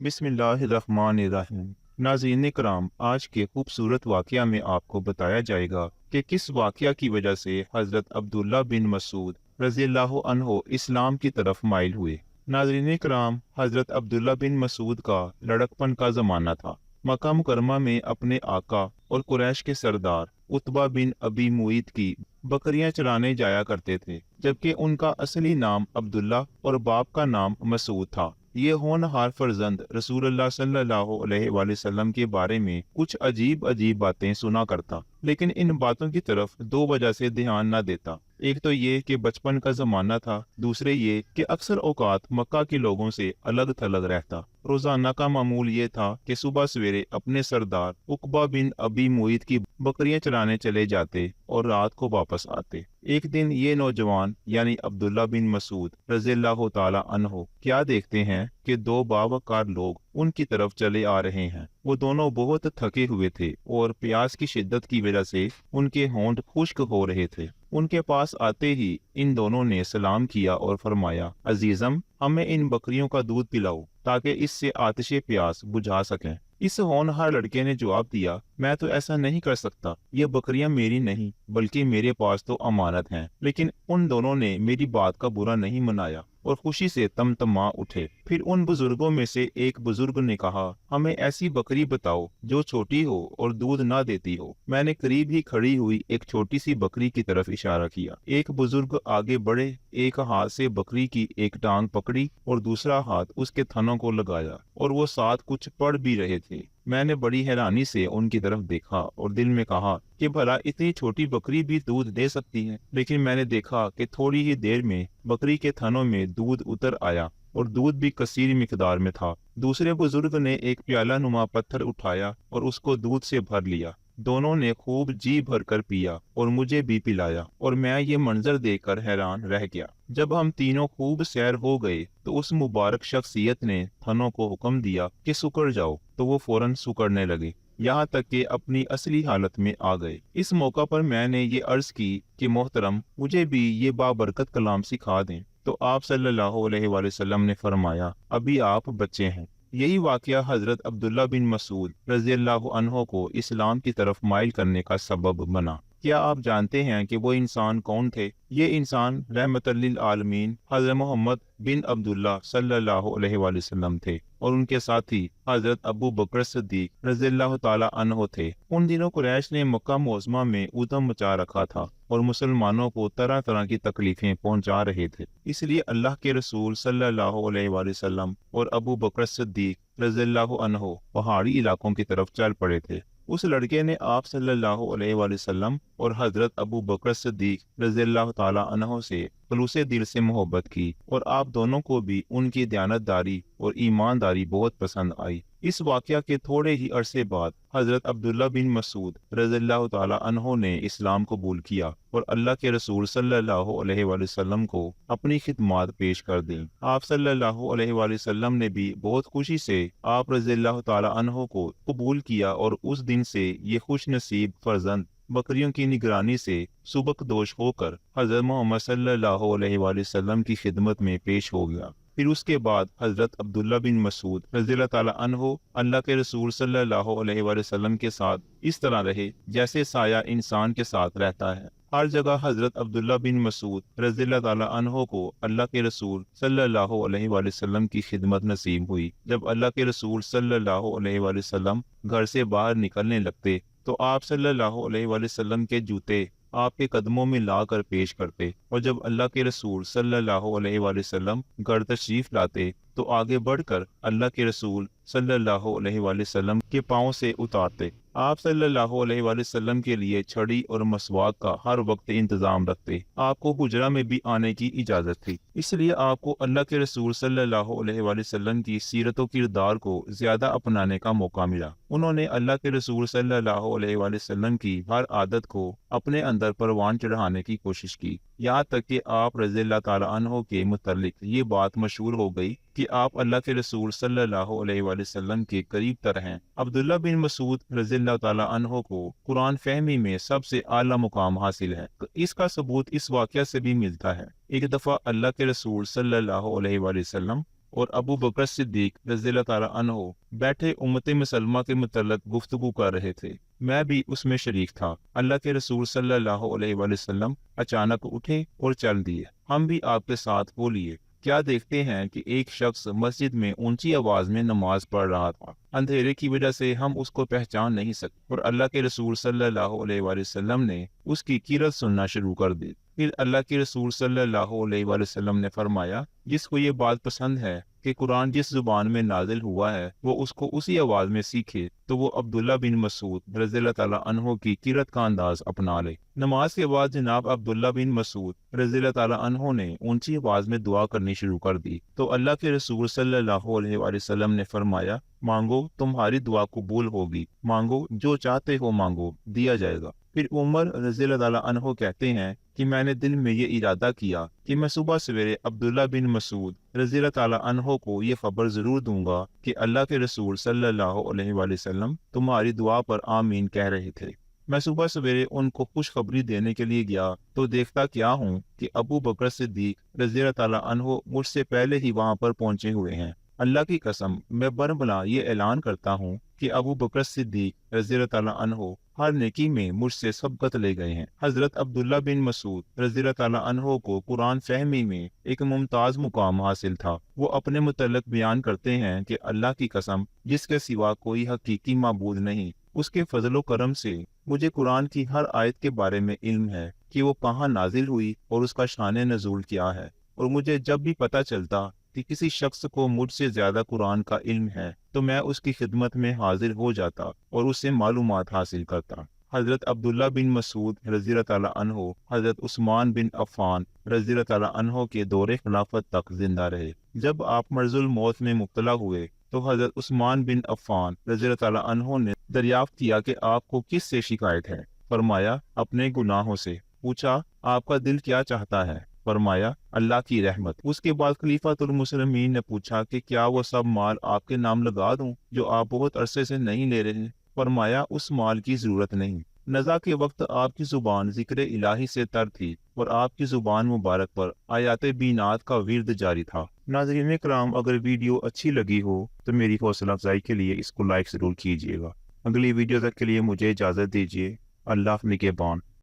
बिस्मिल्लाहिर्रहमानिर्रहीम। नाज़रीन कराम, आज के खूबसूरत वाक़या में आपको बताया जाएगा कि किस वाक़या की वजह से हज़रत अब्दुल्ला बिन मसूद रज़ियल्लाहु अन्हु इस्लाम की तरफ माइल हुए। नाज़रीन कराम, हज़रत अब्दुल्ला बिन मसूद का लड़कपन का ज़माना था। मक्का मुकरमा में अपने आका और कुरैश के सरदार उतबा बिन अबी मुईत की बकरियां चराने जाया करते थे, जबकि उनका असली नाम अब्दुल्ला और बाप का नाम मसूद था। ये होनहार फर्जंद रसूलुल्लाह सल्लल्लाहु अलैहि वसल्लम के बारे में कुछ अजीब अजीब बातें सुना करता, लेकिन इन बातों की तरफ दो वजह से ध्यान न देता। एक तो ये कि बचपन का जमाना था, दूसरे ये कि अक्सर औकात मक्का के लोगों से अलग थलग रहता। रोजाना का मामूल ये था कि सुबह सवेरे अपने सरदार उकबा बिन अबी मुईत की बकरियां चराने चले जाते और रात को वापस आते। एक दिन ये नौजवान यानी अब्दुल्ला बिन मसूद रज़ियल्लाहु ताला अन्हु क्या देखते हैं कि दो बावकार लोग उनकी तरफ चले आ रहे हैं। वो दोनों बहुत थके हुए थे और प्यास की शिद्दत की वजह से उनके होंठ खुश्क हो रहे थे। उनके पास आते ही इन दोनों ने सलाम किया और फरमाया, अजीजम, हमें इन बकरियों का दूध पिलाओ ताकि इससे आतिशे प्यास बुझा सकें। इस होनहार लड़के ने जवाब दिया, मैं तो ऐसा नहीं कर सकता। ये बकरियां मेरी नहीं बल्कि मेरे पास तो अमानत हैं। लेकिन उन दोनों ने मेरी बात का बुरा नहीं मनाया और खुशी से तमतमा उठे। फिर उन बुजुर्गों में से एक बुजुर्ग ने कहा, हमें ऐसी बकरी बताओ जो छोटी हो और दूध ना देती हो। मैंने करीब ही खड़ी हुई एक छोटी सी बकरी की तरफ इशारा किया। एक बुजुर्ग आगे बढ़े, एक हाथ से बकरी की एक टांग पकड़ी और दूसरा हाथ उसके थनों को लगाया और वो साथ कुछ पढ़ भी रहे थे। मैंने बड़ी हैरानी से उनकी तरफ देखा और दिल में कहा कि भला इतनी छोटी बकरी भी दूध दे सकती है। लेकिन मैंने देखा कि थोड़ी ही देर में बकरी के थनों में दूध उतर आया और दूध भी कसीर मिकदार में था। दूसरे बुजुर्ग ने एक प्याला नुमा पत्थर उठाया और उसको दूध से भर लिया। दोनों ने खूब जी भर कर पिया और मुझे भी पिलाया और मैं ये मंजर देखकर हैरान रह गया। जब हम तीनों खूब सैर हो गए तो उस मुबारक शख्सियत ने थनों को हुक्म दिया कि सुकड़ जाओ, तो वो फौरन सुकड़ने लगे, यहाँ तक कि अपनी असली हालत में आ गए। इस मौका पर मैंने ये अर्ज की कि मोहतरम, मुझे भी ये बाबरकत कलाम सिखा दें। तो आप सल्लल्लाहु अलैहि वसल्लम ने फरमाया, अभी आप बच्चे हैं। यही वाकया हजरत अब्दुल्ला बिन मसूद रज़ियल्लाहु अन्हु को इस्लाम की तरफ माइल करने का सबब बना। क्या आप जानते हैं कि वो इंसान कौन थे? ये इंसान रहमतल लिल आलमीन हजरत मोहम्मद बिन अब्दुल्ला सल्लल्लाहु अलैहि वसल्लम थे और उनके साथी हजरत अबू बकर सिद्दीक रज़ियल्लाहु ताला अन्हु थे। उन दिनों कुरैश ने मक्का मुअज़्ज़मा में ऊधम मचा रखा था और मुसलमानों को तरह तरह की तकलीफें पहुंचा रहे थे। इसलिए अल्लाह के रसूल सल्लल्लाहु अलैहि वसल्लम और अबू बकर सिद्दीक रज़ियल्लाहु अन्हु पहाड़ी इलाकों की तरफ चल पड़े थे। उस लड़के ने आप सल्लल्लाहु अलैहि वसल्लम और हजरत अबू बकर सिद्दीक रज़ियल्लाहु ताला अन्हु से खुलूसे दिल से मोहब्बत की और आप दोनों को भी उनकी दयानतदारी और ईमानदारी बहुत पसंद आई। इस वाकया के थोड़े ही अरसे बाद हजरत अब्दुल्ला बिन मसूद रज़ियल्लाहु ताला अन्हु ने इस्लाम कबूल किया और अल्लाह के रसूल सल्लल्लाहु अलैहि वसल्लम को अपनी खिदमत पेश कर दी। आप सल्लल्लाहु अलैहि वसल्लम ने भी बहुत खुशी से आप रज़ियल्लाहु ताला अन्हु को कबूल किया और उस दिन से ये खुश नसीब फर्जंद बकरियों की निगरानी से सुबकदोश होकर हजरत मोहम्मद सल्लल्लाहु अलैहि वसल्लम की खिदमत में पेश हो गया। फिर उसके बाद हजरत अब्दुल्ला बिन मसूद रज़ियल्लाहु ताला अन्हु अल्लाह के रसूल सल्लल्लाहु अलैहि वसल्लम के साथ इस तरह रहे जैसे साया इंसान के साथ रहता है। हर जगह हजरत अब्दुल्ला बिन मसूद रज़ियल्लाहु ताला अन्हु को अल्लाह के रसूल सल्लल्लाहु अलैहि वसल्लम की खिदमत नसीब हुई। जब अल्लाह के रसूल सल्लल्लाहु अलैहि वसल्लम घर से बाहर निकलने लगते तो आप सल्लल्लाहु अलैहि वसल्लम के जूते आपके कदमों में ला कर पेश करते और जब अल्लाह के रसूल सल्लल्लाहु अलैहि वसल्लम घर तशरीफ लाते तो आगे बढ़कर अल्लाह के रसूल सल्लल्लाहु अलैहि वसल्लम के पांव से उतारते। आप सल्लल्लाहु अलैहि वसल्लम के लिए छड़ी और मसवाक का हर वक्त इंतजाम रखते। आपको हुजरा में भी आने की इजाजत थी, इसलिए आपको अल्लाह के रसूल सल्लल्लाहु अलैहि वसल्लम की सीरत और किरदार को ज्यादा अपनाने का मौका मिला। उन्होंने अल्लाह के रसूल सल्लल्लाहु अलैहि वसल्लम की हर आदत को अपने अंदर परवान चढ़ाने की कोशिश की। यहाँ तक कि आप रज़ियल्लाहु ताला अन्हु के मुतल्लिक ये बात मशहूर हो गई कि आप अल्लाह के रसूल सल्लल्लाहु अलैहि वसल्लम के करीब तर हैं। अब्दुल्ला बिन मसूद रज़ियल्लाहु ताला अन्हु को कुरान फहमी में सबसे आला मुकाम हासिल है। इसका सबूत इस वाकया से भी मिलता है। एक दफा अल्लाह के रसूल सल्लल्लाहु अलैहि वसल्लम اور ابو بکر صدیق رضی اللہ تعالیٰ عنہ بیٹھے امت مسلمہ کے متعلق گفتگو کر رہے تھے۔ میں بھی اس میں شریک تھا۔ اللہ کے رسول صلی اللہ علیہ وآلہ وسلم اچانک اٹھے اور چل دیے۔ ہم بھی آپ کے ساتھ ہو لیے۔ کیا دیکھتے ہیں کہ ایک شخص مسجد میں اونچی آواز میں نماز پڑھ رہا تھا۔ اندھیرے کی وجہ سے ہم اس کو پہچان نہیں سکتے، اور اللہ کے رسول صلی اللہ علیہ وآلہ وسلم نے اس کی قرأت سننا شروع کر دی۔ پھر اللہ کے رسول صلی اللہ علیہ وآلہ وسلم نے فرمایا، جس کو یہ بات پسند ہے کہ قرآن جس زبان میں نازل ہوا ہے وہ اس کو اسی آواز میں سیکھے، تو وہ عبداللہ بن مسعود رضی اللہ تعالیٰ عنہ کی قرأت کا انداز اپنا لے۔ نماز کے بعد جناب عبداللہ بن مسعود رضی اللہ تعالیٰ عنہ نے اونچی آواز میں دعا کرنی شروع کر دی، تو اللہ کے رسول صلی اللہ علیہ وآلہ وسلم نے فرمایا، مانگو تمہاری دعا قبول ہوگی، مانگو جو چاہتے ہو مانگو دیا جائے گا۔ پھر عمر رضی اللہ تعالیٰ عنہ کہتے ہیں کہ میں نے دل میں یہ ارادہ کیا کہ میں صبح سویرے عبداللہ بن مسعود رضی اللہ تعالیٰ عنہ کو یہ خبر ضرور دوں گا کہ اللہ کے رسول صلی اللہ علیہ وآلہ وسلم تمہاری دعا پر آمین کہہ رہے تھے۔ میں صبح سویرے ان کو خوشخبری دینے کے لیے گیا تو دیکھتا کیا ہوں کہ ابو بکر صدیق رضی اللہ تعالیٰ عنہ مجھ سے پہلے ہی وہاں پر پہنچے ہوئے ہیں۔ اللہ کی قسم میں برملا یہ اعلان کرتا ہوں کہ ابو بکر صدیق رضی اللہ تعالیٰ عنہ ہر نیکی میں مجھ سے سبقت لے گئے ہیں۔ حضرت عبداللہ بن مسعود رضی اللہ تعالیٰ عنہ کو قرآن فہمی میں ایک ممتاز مقام حاصل تھا۔ وہ اپنے متعلق بیان کرتے ہیں کہ اللہ کی قسم جس کے سوا کوئی حقیقی معبود نہیں، اس کے فضل و کرم سے مجھے قرآن کی ہر آیت کے بارے میں علم ہے کہ وہ کہاں نازل ہوئی اور اس کا شان نزول کیا ہے، اور مجھے جب بھی پتہ چلتا کہ کسی شخص کو مجھ سے زیادہ قرآن کا علم ہے تو میں اس کی خدمت میں حاضر ہو جاتا اور اس سے معلومات حاصل کرتا۔ حضرت عبداللہ بن مسعود رضی اللہ تعالیٰ عنہ حضرت عثمان بن عفان رضی اللہ تعالیٰ عنہ کے دور خلافت تک زندہ رہے۔ جب آپ مرض الموت میں مبتلا ہوئے تو حضرت عثمان بن عفان رضی اللہ تعالیٰ عنہ نے دریافت کیا کہ آپ کو کس سے شکایت ہے؟ فرمایا اپنے گناہوں سے۔ پوچھا آپ کا دل کیا چاہتا ہے؟ فرمایا اللہ کی رحمت۔ اس کے بعد خلیفۃ المسلمین نے پوچھا کہ کیا وہ سب مال آپ کے نام لگا دوں جو آپ بہت عرصے سے نہیں لے رہے؟ فرمایا اس مال کی ضرورت نہیں۔ نزا کے وقت آپ کی زبان ذکر الہی سے تر تھی اور آپ کی زبان مبارک پر آیات بینات کا ورد جاری تھا۔ ناظرین کرام، اگر ویڈیو اچھی لگی ہو تو میری حوصلہ افزائی کے لیے اس کو لائک ضرور کیجیے گا۔ اگلی ویڈیو تک کے لیے مجھے اجازت دیجیے۔ اللہ نگہبان۔